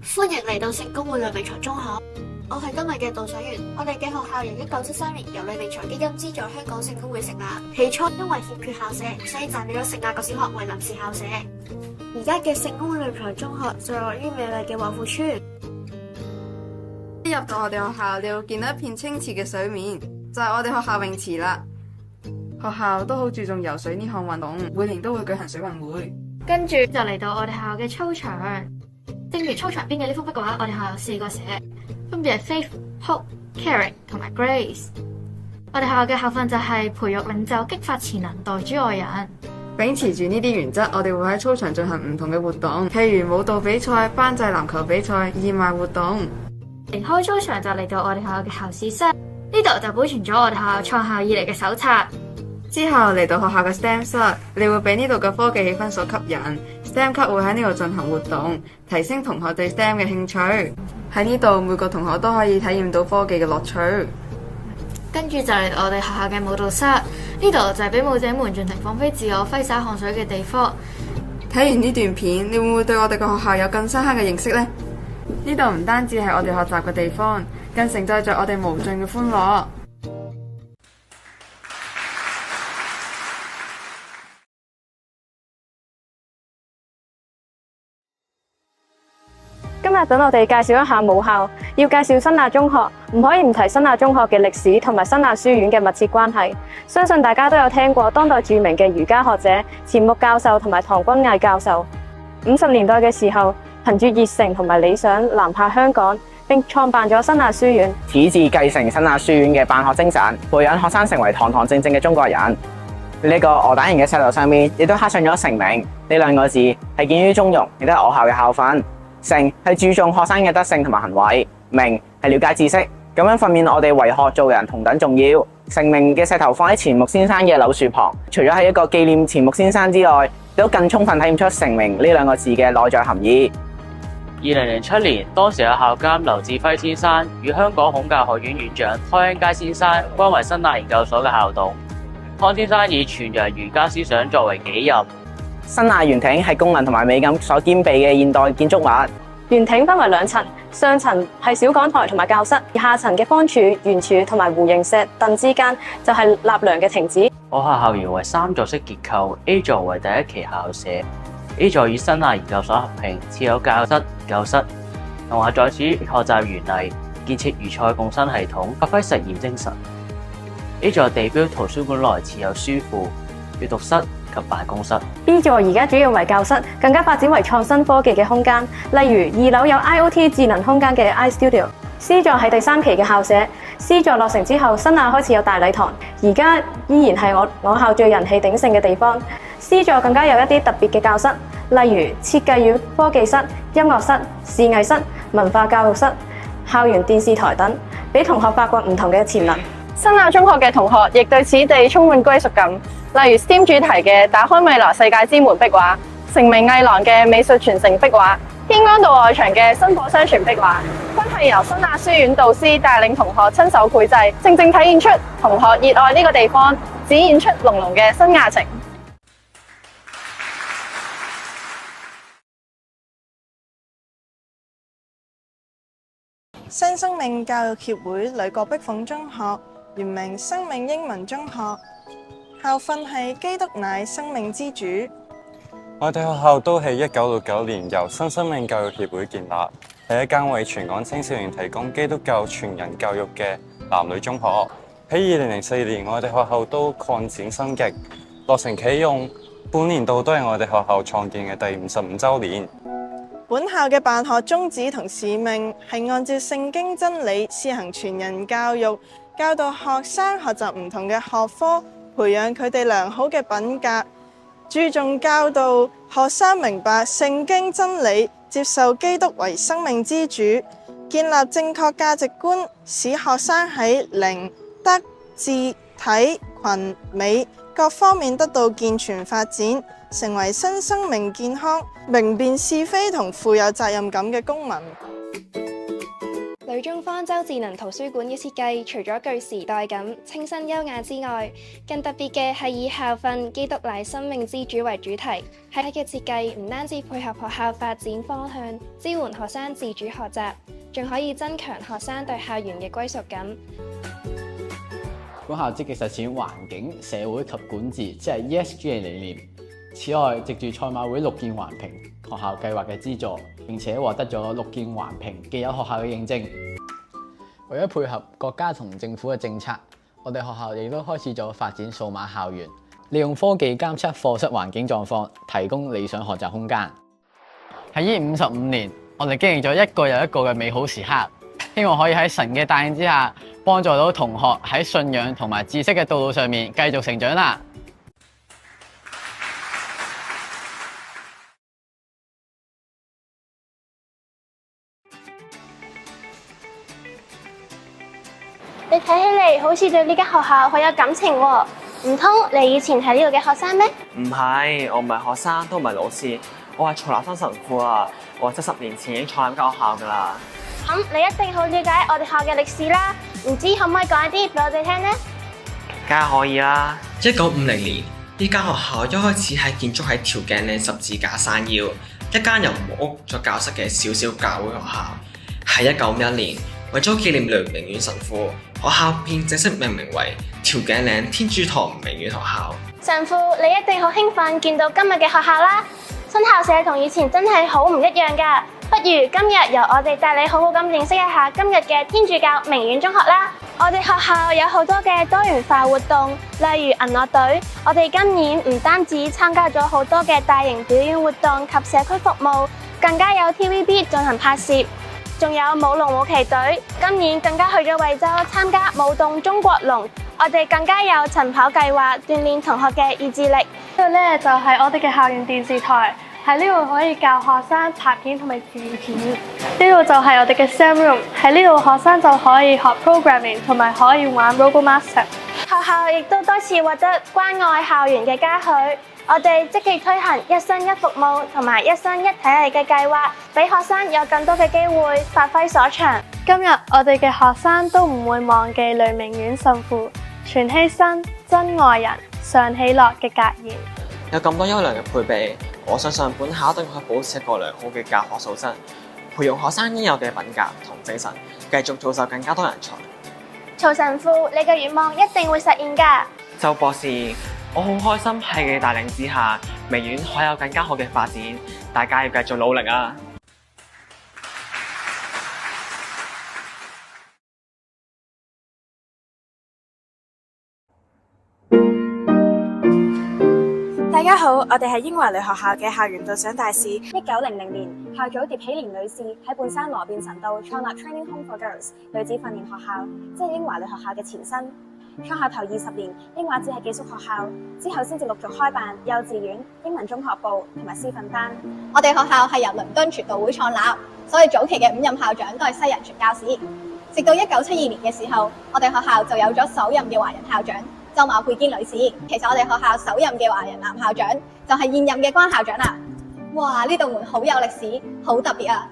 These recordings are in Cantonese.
歡迎嚟到聖公會呂明才中學，我係今日嘅導賞員。我哋嘅學校由1973年由呂明才基金資助香港聖公會成立。起初因為欠缺校舍，所以暫咗成立個小學為臨時校舍。而家嘅聖公會呂明才中學就位於美麗嘅華富村。一入到我哋學校，你會見到一片清澈嘅水面，就係我哋學校泳池啦。學校都好注重游水呢項運動，每年都會舉行水運會。跟住就嚟到我哋學校嘅操場。正如操場邊嘅呢幅壁畫，我哋學校有4個社，分別係 Faith、Hope、Caring 同埋 Grace。我哋學校嘅校訓就係培育領袖，激發潛能，代諸外人。秉持住呢啲原則，我哋會喺操場進行唔同嘅活動，譬如舞蹈比賽、班際籃球比賽、義賣活動。離開操場就嚟到我哋學校嘅校史室，呢度就保存咗我哋學校創校以嚟嘅手冊。之後嚟到學校嘅 STEM 室，你會俾呢度嘅科技氣氛所吸引。STEM 級會喺呢度進行活動，提升同學對 STEM 嘅興趣。喺呢度每個同學都可以體驗到科技嘅樂趣。跟住就嚟到我哋學校嘅舞蹈室，呢度就係俾舞者們盡情放飛自我、揮灑汗水嘅地方。睇完呢段片，你會唔會對我哋個學校有更深刻嘅認識呢？呢度唔單止係我哋學習嘅地方，更承載着我哋無盡嘅歡樂。今日等我哋介紹一下母校。要介紹新亞中學，唔可以唔提新亞中學嘅歷史同埋新亞書院嘅密切關係。相信大家都有聽過當代著名嘅儒家學者錢穆教授同埋唐君毅教授。50年代嘅時候，憑住熱誠同埋理想南下香港，並創辦咗新亞書院，此次繼承新亞書院嘅辦學精神，培養學生成為堂堂正正嘅中國人。呢個鵝蛋形嘅石頭上面亦都刻上咗成名呢2個字，係見於中庸，亦都係我校嘅校訓。誠係注重學生嘅德性同埋行為，明係了解知識，咁樣訓練我哋為學做人同等重要。成名嘅石頭放喺錢穆先生嘅柳樹旁，除咗係一個紀念錢穆先生之外，亦都更充分體現出成名呢2個字嘅內在含義。2007年，當時嘅校監劉志輝先生與香港孔教學院院長湯恩佳先生關為新亞研究所嘅校董。湯先生以傳揚儒家思想作為己任。新亞圓亭係功能同埋美感所兼備嘅現代建築物。圓亭分為2層，上層係小講台同埋教室，而下層嘅方柱、圓柱同埋弧形石凳之間就係納涼嘅亭子。我校校園為3座式結構 ，A 座為第一期校舍 ，A 座與新亞研究所合併，設有教室、研究室，同學在此學習原理，建設魚菜共生系統，發揮實驗精神。A 座地標圖書館內設有書庫、閱讀室及辦公室。B 座而家主要為教室，更加發展為創新科技嘅空間，例如2樓有 IoT 智能空間嘅 iStudio。C 座係第3期嘅校舍。C 座落成之後，新亞開始有大禮堂，而家依然係我校最人氣鼎盛嘅地方。C 座更加有一啲特別嘅教室，例如設計與科技室、音樂室、視藝室、文化教育室、校園電視台等，俾同學發掘唔同嘅潛能。新亞中學嘅同學亦對此地充滿歸屬感，例如 STEAM 主題嘅打開米娜世界之門壁畫，成名藝廊嘅美術傳承壁畫，天光道外牆嘅薪火相傳壁畫，均係由新亞書院導師帶領同學親手繪製，正正體現出同學熱愛呢個地方，展現出濃濃嘅新亞情。新生命教育協會呂郭碧鳳中學原名生命英文中學，校訓係基督乃生命之主。我哋學校都喺1969年由新生命教育協會建立，係一間為全港青少年提供基督教全人教育嘅男女中學。喺2004年，我哋學校都擴展升級，落成啟用，本年度都係我哋學校創建嘅第55週年。本校嘅辦學宗旨同使命係按照聖經真理施行全人教育，教導學生學習唔同嘅學科，培養佢哋良好嘅品格，注重教導學生明白聖經真理，接受基督為生命之主，建立正確價值觀，使學生喺靈、德、智、體、群、美各方面得到健全發展，成為新生命健康、明辨是非同負有責任感嘅公民。呂女中方舟智能圖書館嘅設計，除咗具時代感、清新優雅之外，更特別嘅係以校訓基督乃生命之主為主題。喺嘅設計唔單止配合學校發展方向，支援學生自主學習，仲可以增強學生對校園嘅歸屬感。本校積極實踐環境、社會及管治，即係 ESG 嘅理念。此外，藉住賽馬會綠建環評學校計劃嘅資助，並且獲得咗綠建環評既有學校嘅認證。為咗配合國家同政府嘅政策，我哋學校亦都開始咗發展數碼校園，利用科技監測課室環境狀況，提供理想學習空間。喺呢55年，我哋經歷咗一個又一個嘅美好時刻，希望可以喺神嘅帶領之下，幫助到同學喺信仰同埋知識嘅道路上面繼續成長啦。你睇起嚟好似對呢間學校好有感情喎，唔通你以前係呢度嘅學生咩？唔係，我唔係學生，都唔係老師，我係曹立生神父啊！我70年前已經創立間學校噶啦。咁你一定好了解我哋學校嘅歷史啦，唔知可唔可以講一啲俾我哋聽呢？梗係可以啦。1950年，呢間學校一開始係建築喺調景嶺十字架山腰，一間由木屋作教室嘅小小教會學校。喺1951年，為咗紀念梁明遠神父，學校便正式命名為調景嶺天主堂明遠學校。神父，你一定好興奮見到今日嘅學校啦！新校舍同以前真係好唔一樣㗎。不如今日由我哋帶你好好咁認識一下今日嘅天主教明遠中學啦。我哋學校有好多嘅多元化活動，例如銀樂隊。我哋今年唔單止參加咗好多嘅大型表演活動及社區服務，更加有 TVB 進行拍攝。仲有舞龍舞旗隊，今年更加去咗惠州參加舞動中國龍。我哋更加有晨跑計劃，鍛鍊同學嘅意志力。呢度咧就係我哋嘅校園電視台，喺呢度可以教學生拍片同埋剪片。呢度就係我哋嘅 STEM room，喺呢度學生就可以學 programming 同埋可以玩 RoboMaster。學校亦都多次獲得關愛校園嘅嘉許。我哋積極推行一生一服務同埋一生一體藝嘅計劃，俾學生有更多嘅機會發揮所長。今日我哋嘅學生都唔會忘記雷明遠神父全犧牲、真愛人、常喜樂嘅格言。有咁多優良嘅配備，我相信本校一定可以保持一個良好嘅教學素質，培養學生應有嘅品格同精神，繼續造就更加多人才。曹神父，你嘅願望一定會實現㗎。周博士，我好開心喺你嘅帶領之下，明遠可有更加好嘅發展，大家要繼續努力啊！大家好，我哋係英華女學校嘅校園導賞大使。1900年，校長葉喜蓮女士喺半山羅便臣道創立 Training Home for Girls 女子訓練學校，即係英華女學校嘅前身。創校頭20年，英華只係寄宿學校，之後先至陸續開辦幼稚園、英文中學部同埋師訓班。我哋學校係由倫敦傳道會創立，所以早期嘅5任校長都係西人傳教士。直到1972年嘅時候，我哋學校就有咗首任嘅華人校長周馬佩堅女士。其實我哋學校首任嘅華人男校長就係現任嘅關校長啦。哇！呢道門好有歷史，好特別啊！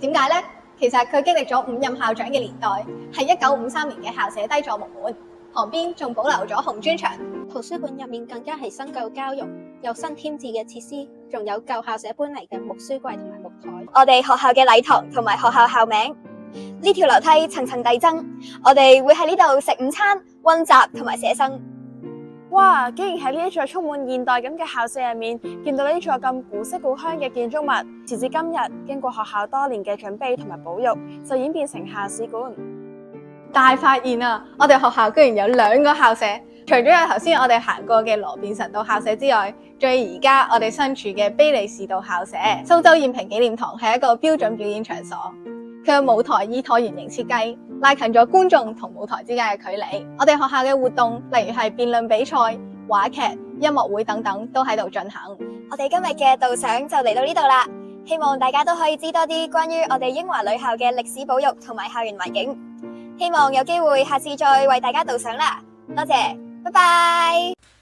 點解呢？其實佢經歷咗5任校長嘅年代，係1953年嘅校舍低座木門。旁邊仲保留咗紅磚牆，圖書館入面更加係新舊交融，有新添置嘅設施，仲有舊校舍搬嚟嘅木書櫃同埋木台。我哋學校嘅禮堂同埋學校校名，呢條樓梯層層遞增，我哋會喺呢度食午餐、溫習同埋寫生。哇！竟然喺呢一座充滿現代感嘅校舍入面，見到呢座咁古色古香嘅建築物，時至今日，經過學校多年嘅準備同埋保育，就演變成校史館。大發現啊！我哋學校居然有2個校舍，除咗有頭先我哋行過嘅羅便臣道校舍之外，仲有而家我哋身處嘅卑利士道校舍。蘇州宴平紀念堂係一個標準表演場所，佢嘅舞台以橢圓形設計，拉近咗觀眾同舞台之間嘅距離。我哋學校嘅活動，例如係辯論比賽、話劇、音樂會等等，都喺度進行。我哋今日嘅導賞就嚟到呢度啦，希望大家都可以知多啲關於我哋英華女校嘅歷史保育同埋校園環境。希望有機會下次再為大家導賞啦，多謝，拜拜。